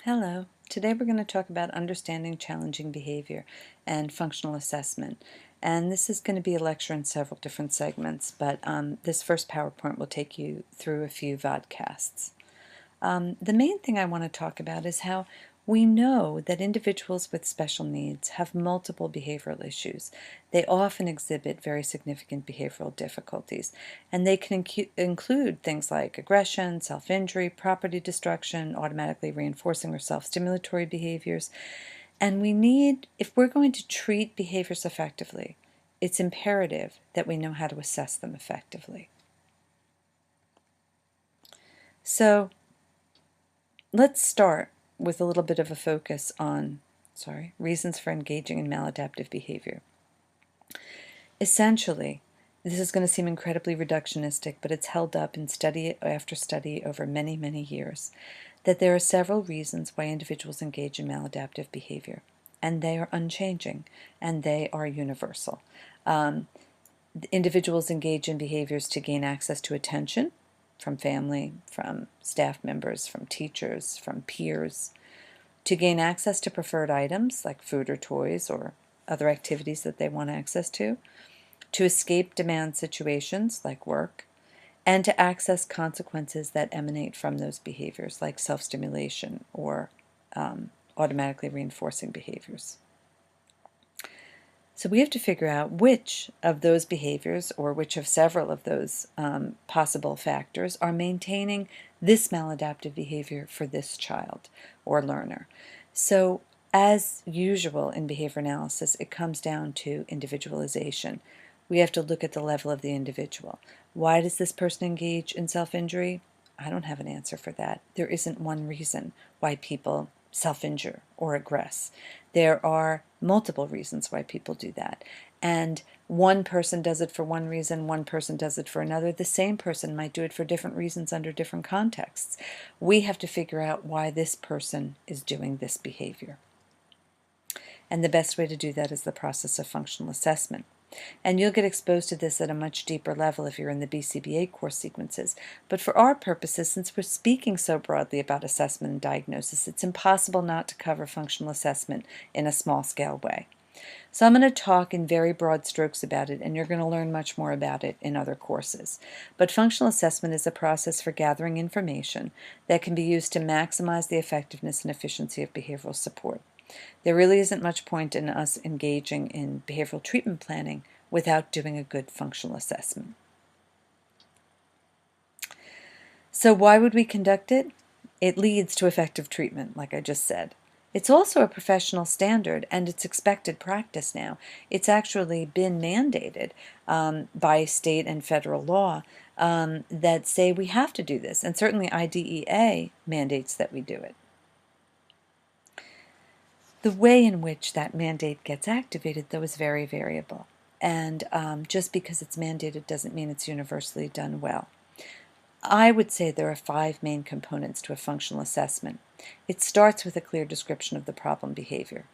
Hello. Today we're going to talk about understanding challenging behavior and functional assessment. And this is going to be a lecture in several different segments, but this first PowerPoint will take you through a few vodcasts. The main thing I want to talk about is how we know that individuals with special needs have multiple behavioral issues. They often exhibit very significant behavioral difficulties, and they can include things like aggression, self-injury, property destruction, automatically reinforcing or self-stimulatory behaviors. And we need, if we're going to treat behaviors effectively, it's imperative that we know how to assess them effectively. So, let's start with a little bit of a focus on, reasons for engaging in maladaptive behavior. Essentially, this is going to seem incredibly reductionistic, but it's held up in study after study over many, many years, that there are several reasons why individuals engage in maladaptive behavior, and they are unchanging, and they are universal. Individuals engage in behaviors to gain access to attention, from family, from staff members, from teachers, from peers, to gain access to preferred items like food or toys or other activities that they want access to escape demand situations like work, and to access consequences that emanate from those behaviors like self-stimulation or automatically reinforcing behaviors. So we have to figure out which of those behaviors, or which of several of those possible factors, are maintaining this maladaptive behavior for this child or learner. So as usual in behavior analysis, it comes down to individualization. We have to look at the level of the individual. Why does this person engage in self-injury? I don't have an answer for that. There isn't one reason why people self-injure or aggress. There are multiple reasons why people do that. And one person does it for one reason, one person does it for another. The same person might do it for different reasons under different contexts. We have to figure out why this person is doing this behavior. And the best way to do that is the process of functional assessment. And you'll get exposed to this at a much deeper level if you're in the BCBA course sequences. But for our purposes, since we're speaking so broadly about assessment and diagnosis, it's impossible not to cover functional assessment in a small-scale way. So I'm going to talk in very broad strokes about it, and you're going to learn much more about it in other courses. But functional assessment is a process for gathering information that can be used to maximize the effectiveness and efficiency of behavioral support. There really isn't much point in us engaging in behavioral treatment planning without doing a good functional assessment. So why would we conduct it? It leads to effective treatment, like I just said. It's also a professional standard, and it's expected practice now. It's actually been mandated by state and federal law that say we have to do this, and certainly IDEA mandates that we do it. The way in which that mandate gets activated, though, is very variable. And just because it's mandated doesn't mean it's universally done well. I would say there are 5 main components to a functional assessment. It starts with a clear description of the problem behavior.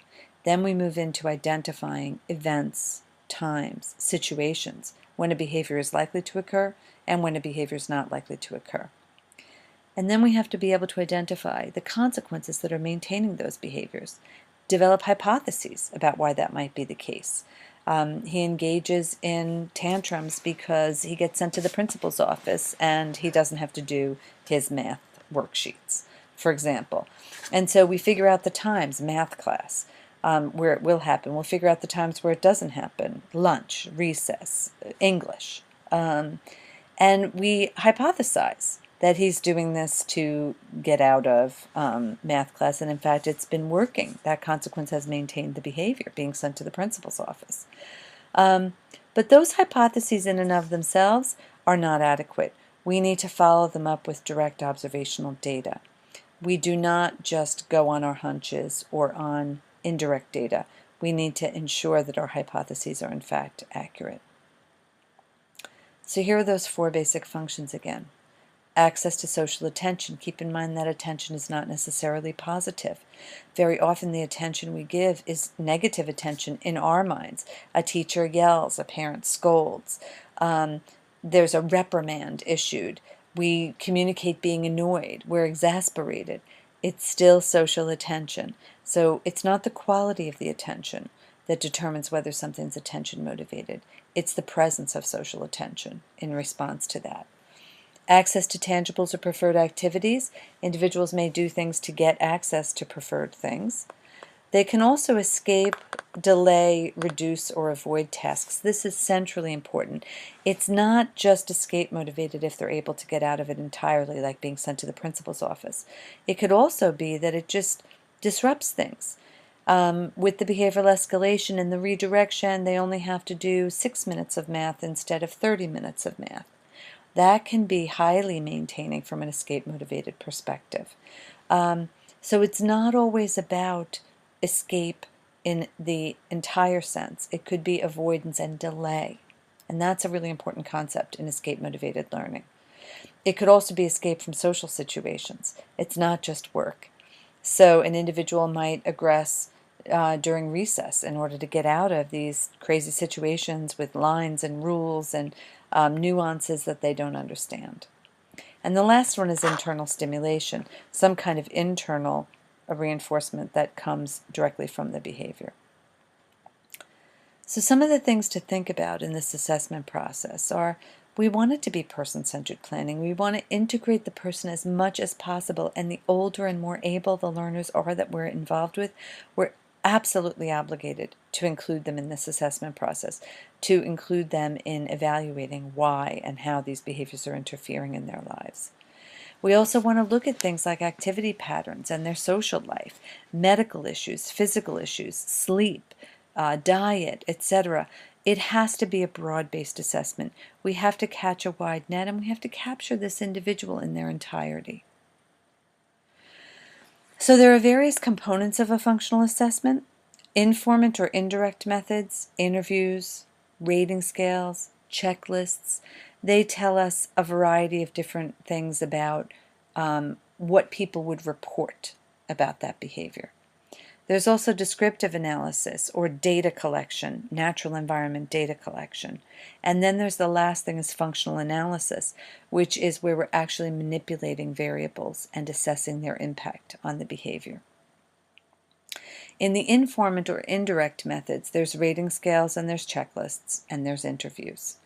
Then we move into identifying events, times, situations, when a behavior is likely to occur and when a behavior is not likely to occur. And then we have to be able to identify the consequences that are maintaining those behaviors. Develop hypotheses about why that might be the case. He engages in tantrums because he gets sent to the principal's office and he doesn't have to do his math worksheets, for example. And so we figure out the times, math class, where it will happen. We'll figure out the times where it doesn't happen, lunch, recess, English. And we hypothesize that he's doing this to get out of math class, and in fact it's been working. That consequence has maintained the behavior, being sent to the principal's office. But those hypotheses in and of themselves are not adequate. We need to follow them up with direct observational data. We do not just go on our hunches or on indirect data. We need to ensure that our hypotheses are in fact accurate. So here are those 4 basic functions again. Access to social attention. Keep in mind that attention is not necessarily positive. Very often the attention we give is negative attention in our minds. A teacher yells, a parent scolds, there's a reprimand issued, we communicate being annoyed, we're exasperated. it's still social attention. So it's not the quality of the attention that determines whether something's attention motivated. It's the presence of social attention in response to that. Access to tangibles or preferred activities. Individuals may do things to get access to preferred things. They can also escape, delay, reduce, or avoid tasks. This is centrally important. It's not just escape motivated if they're able to get out of it entirely, like being sent to the principal's office. It could also be that it just disrupts things. With the behavioral escalation and the redirection, they only have to do 6 minutes of math instead of 30 minutes of math. That can be highly maintaining from an escape motivated perspective. So it's not always about escape in the entire sense. It could be avoidance and delay. And that's a really important concept in escape motivated learning. It could also be escape from social situations. It's not just work. So an individual might aggress during recess in order to get out of these crazy situations with lines and rules and nuances that they don't understand. And the last one is internal stimulation, some kind of internal reinforcement that comes directly from the behavior. So some of the things to think about in this assessment process are, we want it to be person-centered planning. We want to integrate the person as much as possible, and the older and more able the learners are that we're involved with, we're absolutely obligated to include them in this assessment process, to include them in evaluating why and how these behaviors are interfering in their lives. We also want to look at things like activity patterns and their social life, medical issues, physical issues, sleep, diet, etc. It has to be a broad-based assessment. We have to catch a wide net, and we have to capture this individual in their entirety. So there are various components of a functional assessment: informant or indirect methods, interviews, rating scales, checklists. They tell us a variety of different things about what people would report about that behavior. There's also descriptive analysis or data collection, natural environment data collection. And then there's the last thing is functional analysis, which is where we're actually manipulating variables and assessing their impact on the behavior. In the informant or indirect methods, there's rating scales and there's checklists and there's interviews.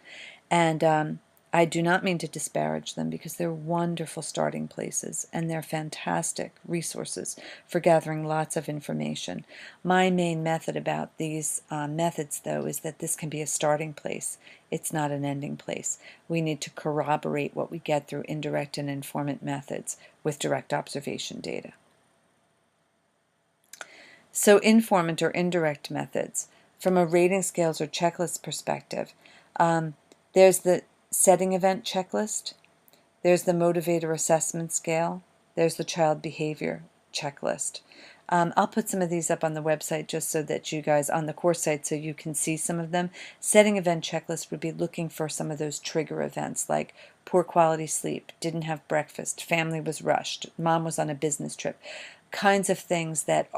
And I do not mean to disparage them, because they're wonderful starting places and they're fantastic resources for gathering lots of information. My main method about these methods, though, is that this can be a starting place. It's not an ending place. We need to corroborate what we get through indirect and informant methods with direct observation data. So informant or indirect methods, from a rating scales or checklist perspective, there's the setting event checklist, there's the motivator assessment scale, there's the child behavior checklist. I'll put some of these up on the website just so that you guys, on the course site, so you can see some of them. Setting event checklist would be looking for some of those trigger events, like poor quality sleep, didn't have breakfast, family was rushed, mom was on a business trip, kinds of things that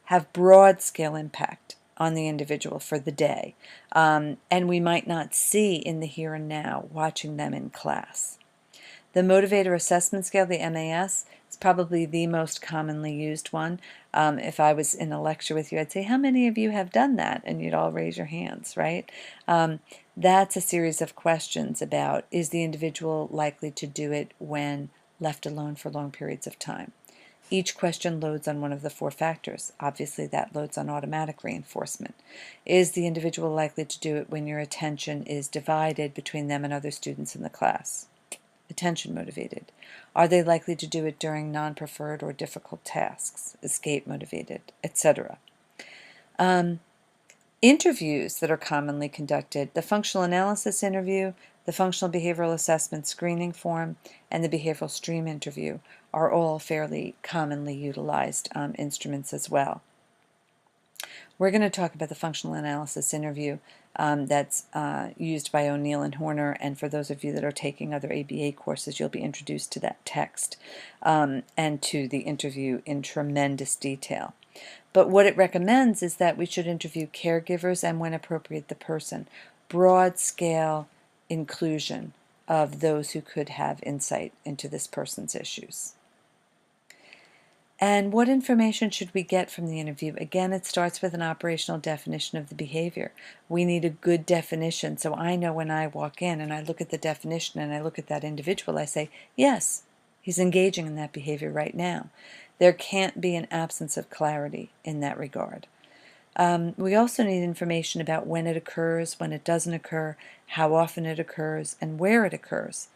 have broad scale impact on the individual for the day, and we might not see in the here and now watching them in class. The motivator assessment scale, the MAS, is probably the most commonly used one. If I was in a lecture with you, I'd say, how many of you have done that? And you'd all raise your hands, right? That's a series of questions about, is the individual likely to do it when left alone for long periods of time? Each question loads on one of the 4 factors. Obviously, that loads on automatic reinforcement. Is the individual likely to do it when your attention is divided between them and other students in the class? Attention motivated. Are they likely to do it during non-preferred or difficult tasks? Escape motivated, etc. Interviews that are commonly conducted: the functional analysis interview, the functional behavioral assessment screening form, and the behavioral stream interview are all fairly commonly utilized instruments as well. We're going to talk about the functional analysis interview that's used by O'Neill and Horner, and for those of you that are taking other ABA courses, you'll be introduced to that text and to the interview in tremendous detail. But what it recommends is that we should interview caregivers and, when appropriate, the person. Broad scale inclusion of those who could have insight into this person's issues. And what information should we get from the interview? Again, it starts with an operational definition of the behavior. We need a good definition, so I know when I walk in and I look at the definition and I look at that individual, I say, yes, he's engaging in that behavior right now. There can't be an absence of clarity in that regard. We also need information about when it occurs, when it doesn't occur, how often it occurs, and where it occurs.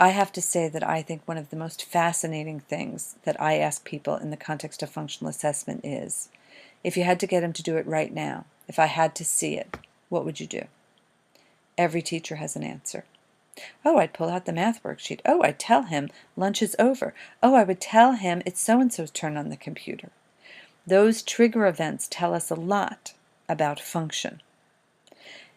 I have to say that I think one of the most fascinating things that I ask people in the context of functional assessment is, if you had to get them to do it right now, if I had to see it, what would you do? Every teacher has an answer. Oh, I'd pull out the math worksheet. Oh, I'd tell him lunch is over. Oh, I would tell him it's so-and-so's turn on the computer. Those trigger events tell us a lot about function.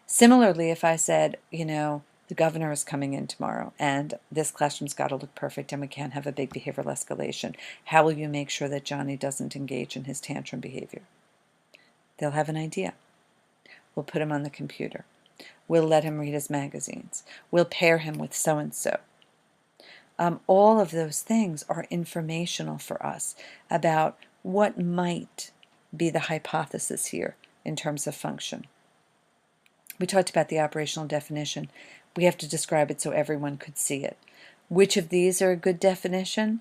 Similarly, if I said, the governor is coming in tomorrow, and this classroom's got to look perfect, and we can't have a big behavioral escalation. How will you make sure that Johnny doesn't engage in his tantrum behavior? They'll have an idea. We'll put him on the computer. We'll let him read his magazines. We'll pair him with so-and-so. All of those things are informational for us about what might be the hypothesis here in terms of function. We talked about the operational definition. We have to describe it so everyone could see it. Which of these are a good definition?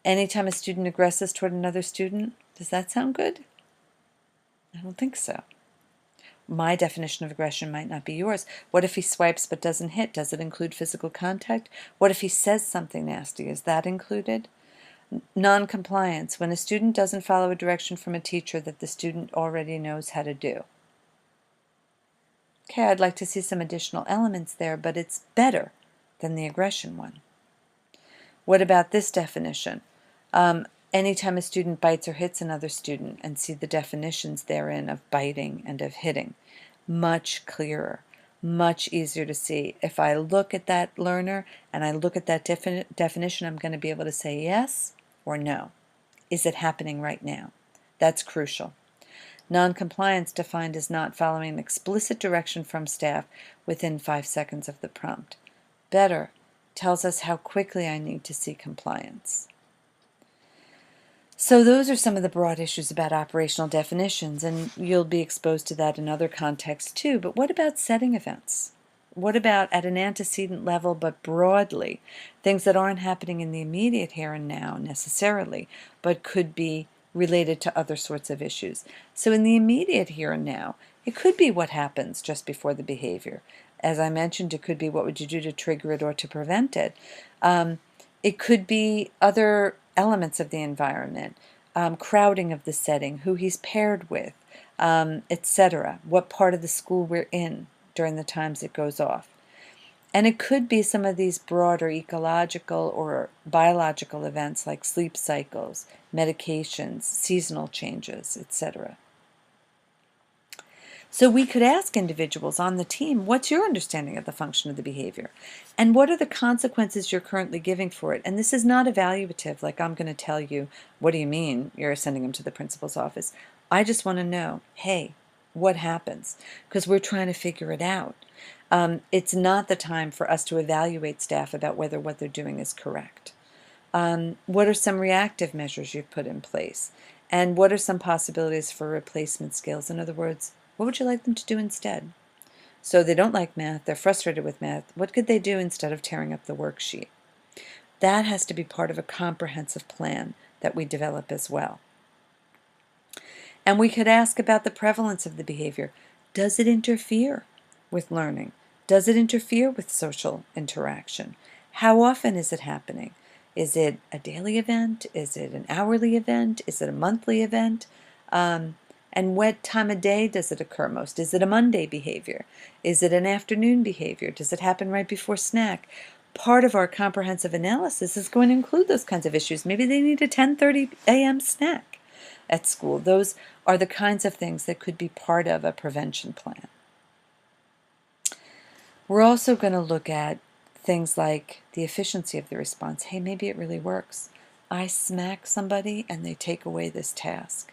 Anytime a student aggresses toward another student, does that sound good? I don't think so. My definition of aggression might not be yours. What if he swipes but doesn't hit? Does it include physical contact? What if he says something nasty? Is that included? Non-compliance, when a student doesn't follow a direction from a teacher that the student already knows how to do. Okay, I'd like to see some additional elements there, but it's better than the aggression one. What about this definition? Anytime a student bites or hits another student, and see the definitions therein of biting and of hitting. Much clearer, much easier to see. If I look at that learner and I look at that definition, I'm going to be able to say yes or no. Is it happening right now? That's crucial. Non-compliance defined as not following an explicit direction from staff within 5 seconds of the prompt. Better tells us how quickly I need to see compliance. So those are some of the broad issues about operational definitions, and you'll be exposed to that in other contexts too. But what about setting events? What about at an antecedent level, but broadly, things that aren't happening in the immediate here and now necessarily, but could be related to other sorts of issues? So in the immediate here and now, it could be what happens just before the behavior. As I mentioned, it could be what would you do to trigger it or to prevent it. It could be other elements of the environment, crowding of the setting, who he's paired with, etc., what part of the school we're in during the times it goes off. And it could be some of these broader ecological or biological events like sleep cycles, medications, seasonal changes, etc. So we could ask individuals on the team, what's your understanding of the function of the behavior? And what are the consequences you're currently giving for it? And this is not evaluative, like I'm going to tell you, what do you mean you're sending them to the principal's office? I just want to know, hey, what happens? Because we're trying to figure it out. It's not the time for us to evaluate staff about whether what they're doing is correct. What are some reactive measures you've put in place? And what are some possibilities for replacement skills? In other words, what would you like them to do instead? So they don't like math, they're frustrated with math. What could they do instead of tearing up the worksheet? That has to be part of a comprehensive plan that we develop as well. And we could ask about the prevalence of the behavior. Does it interfere with learning? Does it interfere with social interaction? How often is it happening? Is it a daily event? Is it an hourly event? Is it a monthly event? And what time of day does it occur most? Is it a Monday behavior? Is it an afternoon behavior? Does it happen right before snack? Part of our comprehensive analysis is going to include those kinds of issues. Maybe they need a 10:30 a.m. snack at school. Those are the kinds of things that could be part of a prevention plan. We're also going to look at things like the efficiency of the response. Hey, maybe it really works. I smack somebody and they take away this task.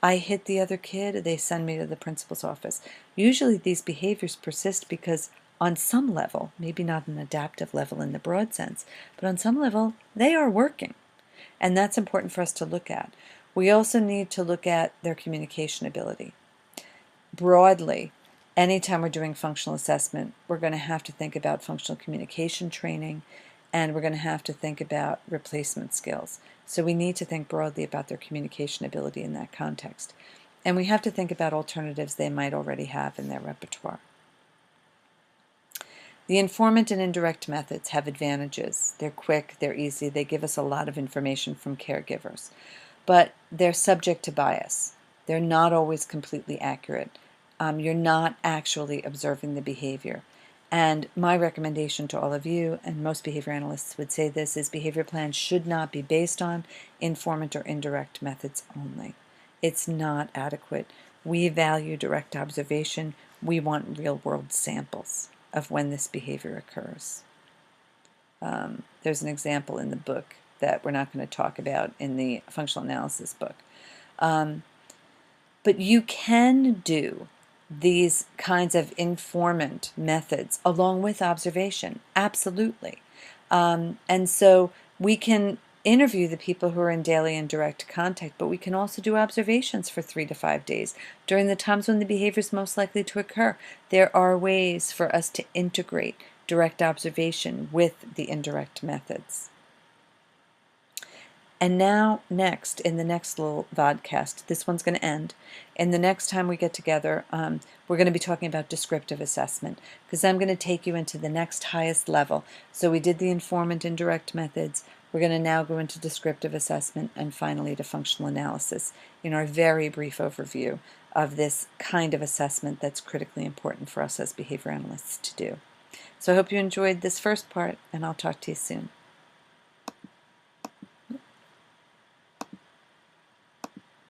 I hit the other kid, they send me to the principal's office. Usually these behaviors persist because on some level, maybe not an adaptive level in the broad sense, but on some level, they are working. And that's important for us to look at. We also need to look at their communication ability. Broadly, anytime we're doing functional assessment, we're going to have to think about functional communication training, and we're going to have to think about replacement skills. So we need to think broadly about their communication ability in that context. And we have to think about alternatives they might already have in their repertoire. The informant and indirect methods have advantages. They're quick, they're easy, they give us a lot of information from caregivers. But they're subject to bias. They're not always completely accurate. You're not actually observing the behavior. And my recommendation to all of you, and most behavior analysts would say this, is behavior plans should not be based on informant or indirect methods only. It's not adequate. We value direct observation. We want real-world samples of when this behavior occurs. There's an example in the book that we're not going to talk about in the functional analysis book. But you can do these kinds of informant methods along with observation, absolutely. And so we can interview the people who are in daily and direct contact, but we can also do observations for 3 to 5 days during the times when the behavior is most likely to occur. There are ways for us to integrate direct observation with the indirect methods. And now, next, in the next little vodcast, this one's going to end. And the next time we get together, we're going to be talking about descriptive assessment, because I'm going to take you into the next highest level. So we did the informant indirect methods. We're going to now go into descriptive assessment and finally to functional analysis in our very brief overview of this kind of assessment that's critically important for us as behavior analysts to do. So I hope you enjoyed this first part, and I'll talk to you soon.